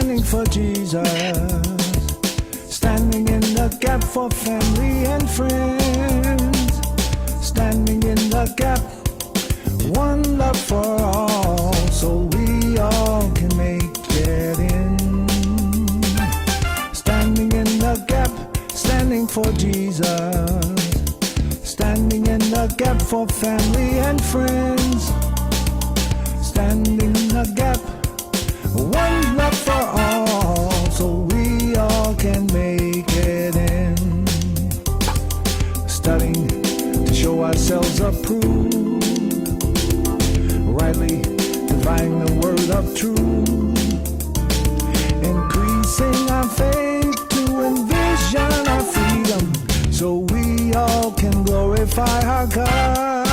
standing for Jesus, standing in the gap for family and friends, standing in the gap, one love for all, so we all can make it in. Standing in the gap, standing for Jesus, standing in the gap for family and friends, standing in the gap, one love for all, so we all can make it in. Studying to show ourselves approved, rightly dividing the word of truth, increasing our faith to envision our freedom, so we all can glorify our God.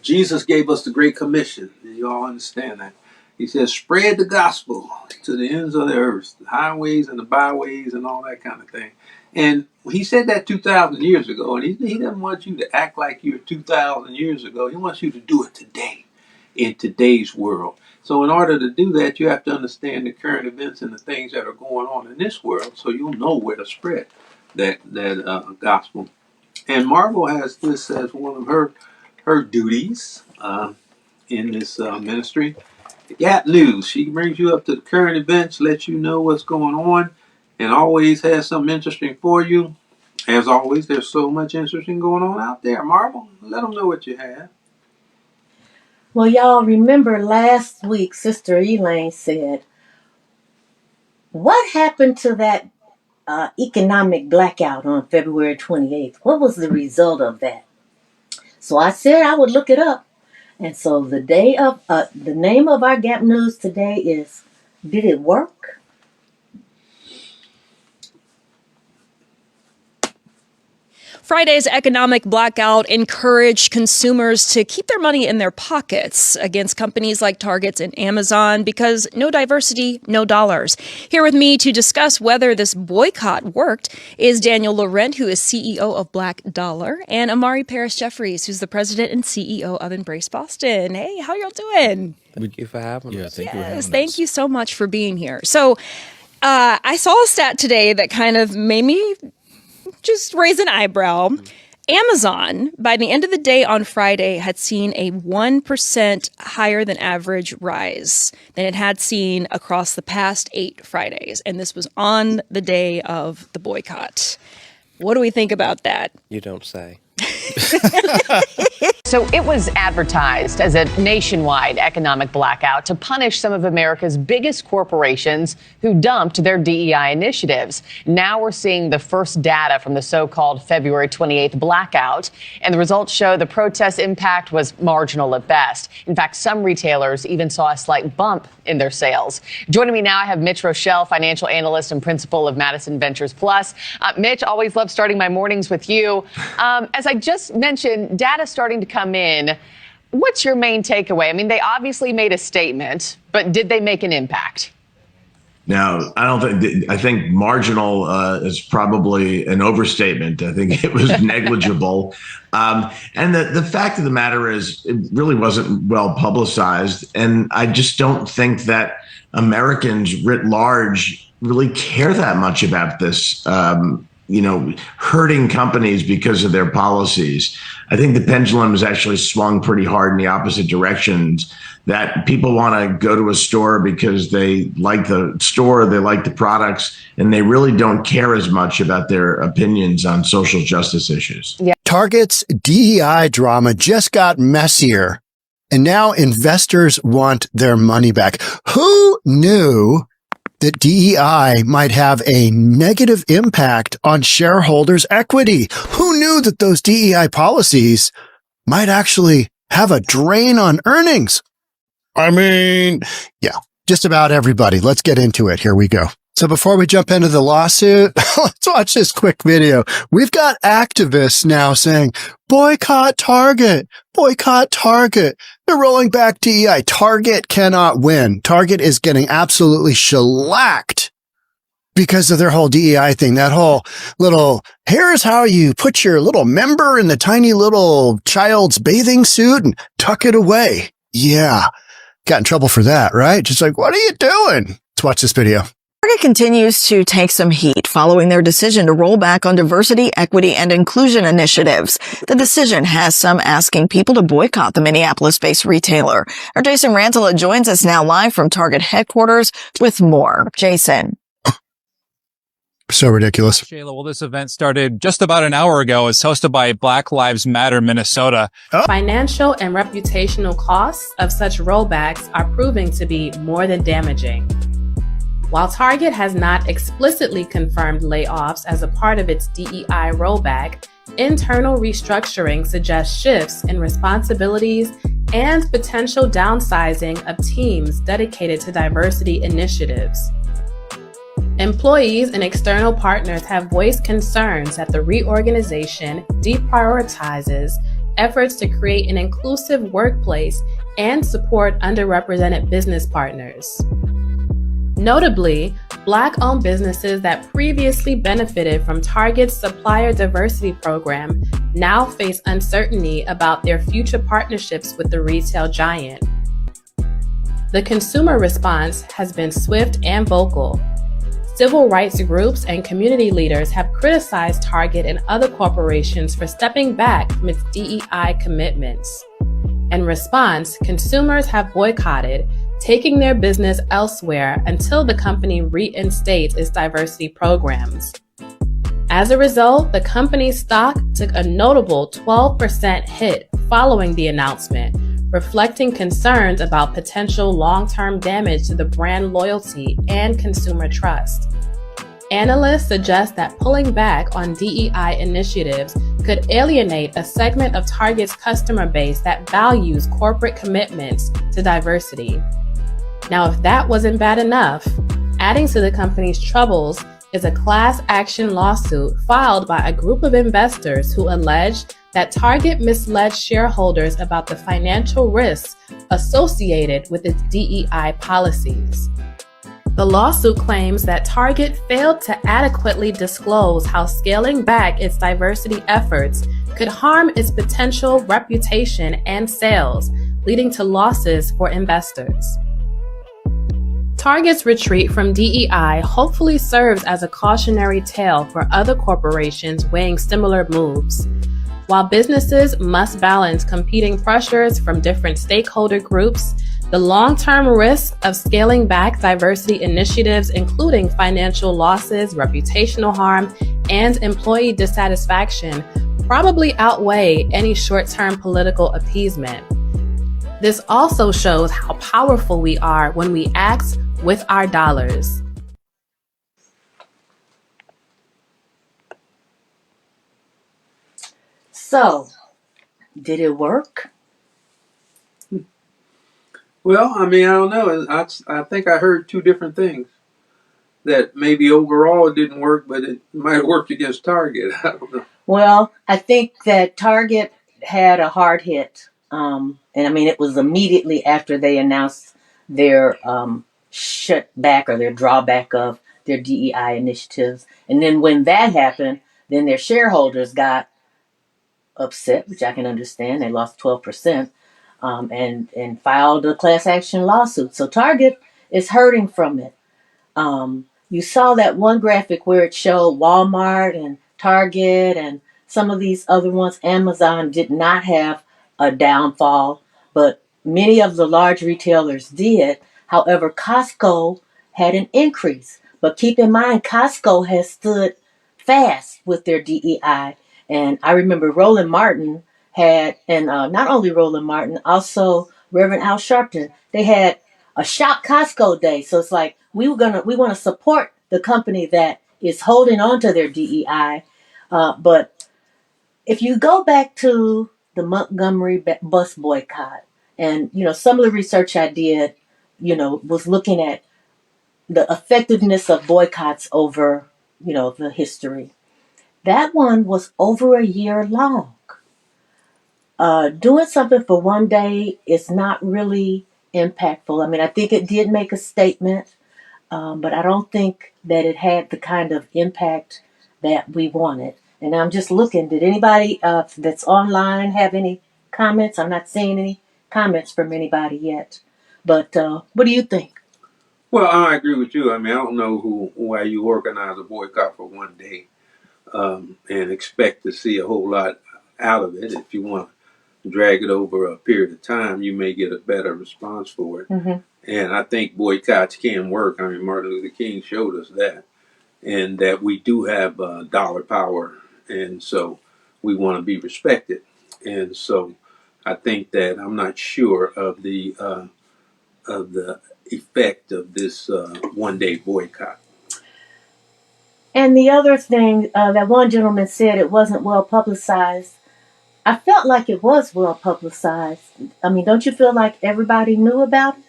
Jesus gave us the Great Commission. You all understand that. He says, spread the gospel to the ends of the earth, the highways and the byways and all that kind of thing. And he said that 2,000 years ago, and he doesn't want you to act like you're 2,000 years ago. He wants you to do it today, in today's world. So in order to do that, you have to understand the current events and the things that are going on in this world, so you'll know where to spread that gospel. And Marvel has this as one of her duties in this ministry. Gap News. She brings you up to the current events, lets you know what's going on, and always has something interesting for you. As always, there's so much interesting going on out there. Marvel, let them know what you have. Well, y'all remember last week, Sister Elaine said, what happened to that economic blackout on February 28th? What was the result of that? So I said I would look it up. And so the name of our Gap News today is, Did It Work? Friday's economic blackout encouraged consumers to keep their money in their pockets against companies like Target and Amazon because no diversity, no dollars. Here with me to discuss whether this boycott worked is Daniel Laurent, who is CEO of Black Dollar, and Amari Paris-Jeffries, who's the president and CEO of Embrace Boston. Hey, how y'all doing? Thank you for having us. Thank you for having us. Thank you so much for being here. So I saw a stat today that kind of made me just raise an eyebrow. Amazon, by the end of the day on Friday, had seen a 1% higher than average rise than it had seen across the past 8 Fridays. And this was on the day of the boycott. What do we think about that? You don't say. So it was advertised as a nationwide economic blackout to punish some of America's biggest corporations who dumped their DEI initiatives. Now we're seeing the first data from the so-called February 28th blackout, and the results show the protest impact was marginal at best. In fact, some retailers even saw a slight bump in their sales. Joining me now, I have Mitch Rochelle, financial analyst and principal of Madison Ventures Plus. Mitch, always love starting my mornings with you. As I just mentioned, data starting to come in. What's your main takeaway? I mean, they obviously made a statement, but did they make an impact? No, I don't think. I think marginal is probably an overstatement. I think it was negligible. And the fact of the matter is, it really wasn't well publicized. And I just don't think that Americans writ large really care that much about this. Hurting companies because of their policies. I think the pendulum has actually swung pretty hard in the opposite directions, that people want to go to a store because they like the store, they like the products, and they really don't care as much about their opinions on social justice issues. Yeah. Target's DEI drama just got messier, and now investors want their money back. Who knew that DEI might have a negative impact on shareholders' equity? Who knew that those DEI policies might actually have a drain on earnings? I mean, yeah, just about everybody. Let's get into it. Here we go. So before we jump into the lawsuit, let's watch this quick video. We've got activists now saying, boycott Target, boycott Target. They're rolling back DEI. Target cannot win. Target is getting absolutely shellacked because of their whole DEI thing. That whole little, here's how you put your little member in the tiny little child's bathing suit and tuck it away. Yeah. got in trouble for that, right? Just like, what are you doing? Let's watch this video. Target continues to take some heat following their decision to roll back on diversity, equity, and inclusion initiatives. The decision has some asking people to boycott the Minneapolis-based retailer. Our Jason Rantala joins us now live from Target headquarters with more. Jason. So ridiculous. Shayla, well, this event started just about an hour ago. It's hosted by Black Lives Matter Minnesota. Financial and reputational costs of such rollbacks are proving to be more than damaging. While Target has not explicitly confirmed layoffs as a part of its DEI rollback, internal restructuring suggests shifts in responsibilities and potential downsizing of teams dedicated to diversity initiatives. Employees and external partners have voiced concerns that the reorganization deprioritizes efforts to create an inclusive workplace and support underrepresented business partners. Notably, Black-owned businesses that previously benefited from Target's supplier diversity program now face uncertainty about their future partnerships with the retail giant. The consumer response has been swift and vocal. Civil rights groups and community leaders have criticized Target and other corporations for stepping back from its DEI commitments. In response, consumers have boycotted, taking their business elsewhere until the company reinstates its diversity programs. As a result, the company's stock took a notable 12% hit following the announcement, reflecting concerns about potential long-term damage to the brand loyalty and consumer trust. Analysts suggest that pulling back on DEI initiatives could alienate a segment of Target's customer base that values corporate commitments to diversity. Now, if that wasn't bad enough, adding to the company's troubles is a class action lawsuit filed by a group of investors who allege that Target misled shareholders about the financial risks associated with its DEI policies. The lawsuit claims that Target failed to adequately disclose how scaling back its diversity efforts could harm its potential reputation and sales, leading to losses for investors. Target's retreat from DEI hopefully serves as a cautionary tale for other corporations weighing similar moves. While businesses must balance competing pressures from different stakeholder groups, the long-term risks of scaling back diversity initiatives, including financial losses, reputational harm, and employee dissatisfaction, probably outweigh any short-term political appeasement. This also shows how powerful we are when we act with our dollars. So, did it work? Well, I mean, I don't know. I think I heard two different things. That maybe overall it didn't work, but it might have worked against Target. I don't know. Well, I think that Target had a hard hit. And I mean, it was immediately after they announced their shut back or their drawback of their DEI initiatives. And then when that happened, then their shareholders got upset, which I can understand. They lost 12%, and filed a class action lawsuit. So Target is hurting from it. You saw that one graphic where it showed Walmart and Target and some of these other ones. Amazon did not have a downfall, but many of the large retailers did. However, Costco had an increase. But keep in mind, Costco has stood fast with their DEI. And I remember Roland Martin had, and not only Roland Martin, also Reverend Al Sharpton, they had a Shop Costco Day. So it's like we want to support the company that is holding on to their DEI. But if you go back to the Montgomery bus boycott, and some of the research I did, was looking at the effectiveness of boycotts over the history. That one was over a year long. Doing something for one day is not really impactful. I mean, I think it did make a statement, but I don't think that it had the kind of impact that we wanted. And I'm just looking, did anybody that's online have any comments? I'm not seeing any comments from anybody yet. But what do you think? Well, I agree with you. I mean, I don't know why you organize a boycott for one day and expect to see a whole lot out of it. If you want to drag it over a period of time, you may get a better response for it. Mm-hmm. And I think boycotts can work. I mean, Martin Luther King showed us that, and that we do have dollar power, and so we want to be respected. And so I think that I'm not sure of the effect of this one day boycott. And the other thing that one gentleman said, it wasn't well publicized. I felt like it was well publicized. I mean, don't you feel like everybody knew about it?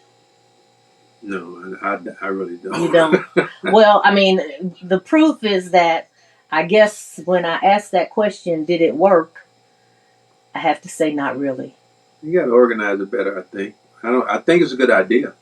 No, I really don't. You don't? Well, I mean, the proof is that I guess when I asked that question, did it work? I have to say, not really. You got to organize it better. I think. I think it's a good idea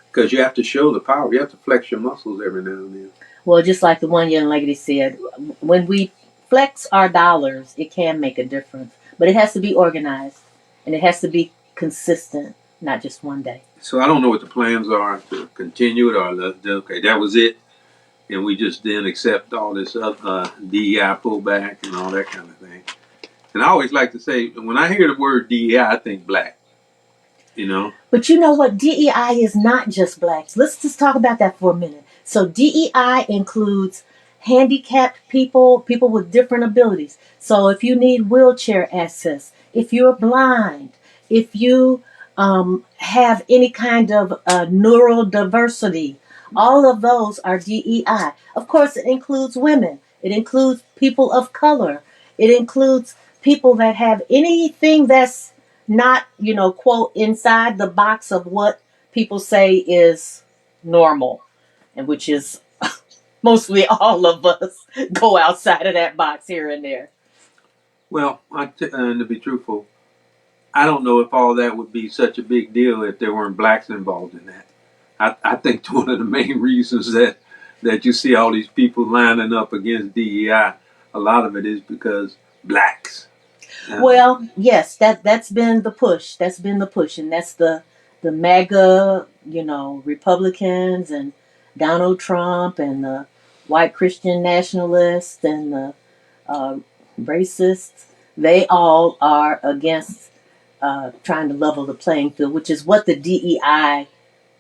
because you have to show the power. You have to flex your muscles every now and then. Well, just like the one young lady said, when we flex our dollars, it can make a difference. But it has to be organized and it has to be consistent, not just one day. So I don't know what the plans are to continue it or okay, that was it, and we just then accept all this DEI pullback and all that kind of thing. And I always like to say, when I hear the word DEI, I think black. You know. But you know what? DEI is not just blacks. Let's just talk about that for a minute. So DEI includes handicapped people, people with different abilities. So if you need wheelchair access, if you're blind, if you have any kind of neurodiversity, all of those are DEI. Of course, it includes women. It includes people of color. It includes people that have anything that's not, quote, inside the box of what people say is normal, and which is mostly all of us go outside of that box here and there. Well, to be truthful, I don't know if all that would be such a big deal if there weren't blacks involved in that. I think one of the main reasons that you see all these people lining up against DEI, a lot of it is because blacks. Well, yes, that's been the push. That's been the push, and that's the MAGA, Republicans and Donald Trump and the white Christian nationalists and the racists. They all are against trying to level the playing field, which is what the DEI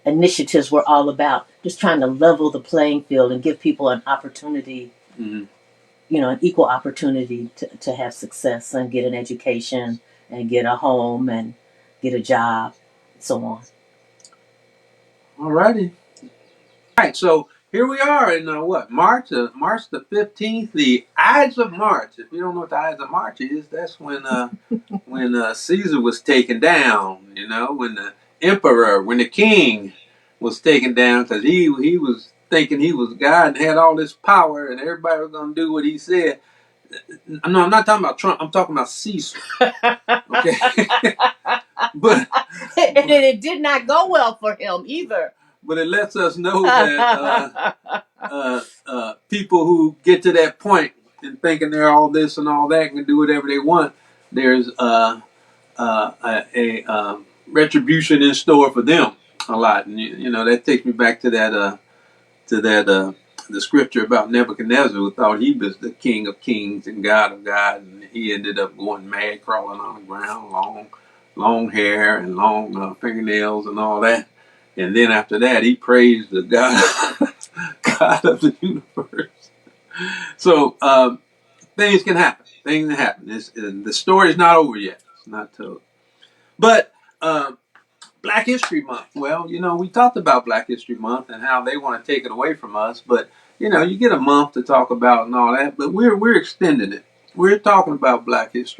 initiatives were all about. Just trying to level the playing field and give people an opportunity. Mm-hmm. An equal opportunity to have success and get an education and get a home and get a job, and so on. All righty. All right, so here we are in March the 15th, the Ides of March. If you don't know what the Ides of March is, that's when Caesar was taken down, when the emperor, when the king was taken down, because he was thinking he was God and had all this power and everybody was going to do what he said. No, I'm not talking about Trump. I'm talking about Caesar. Okay. but it did not go well for him either. But it lets us know that people who get to that point and thinking they're all this and all that and can do whatever they want, there's a retribution in store for them a lot. And that takes me back to that the scripture about Nebuchadnezzar, who thought he was the king of kings and God of God, and he ended up going mad, crawling on the ground, long hair and long fingernails and all that. And then after that, he praised the God of the universe. So things can happen. The story's not over yet. It's not told. But Black History Month. Well, we talked about Black History Month and how they want to take it away from us. But, you get a month to talk about and all that. But we're extending it. We're talking about Black History.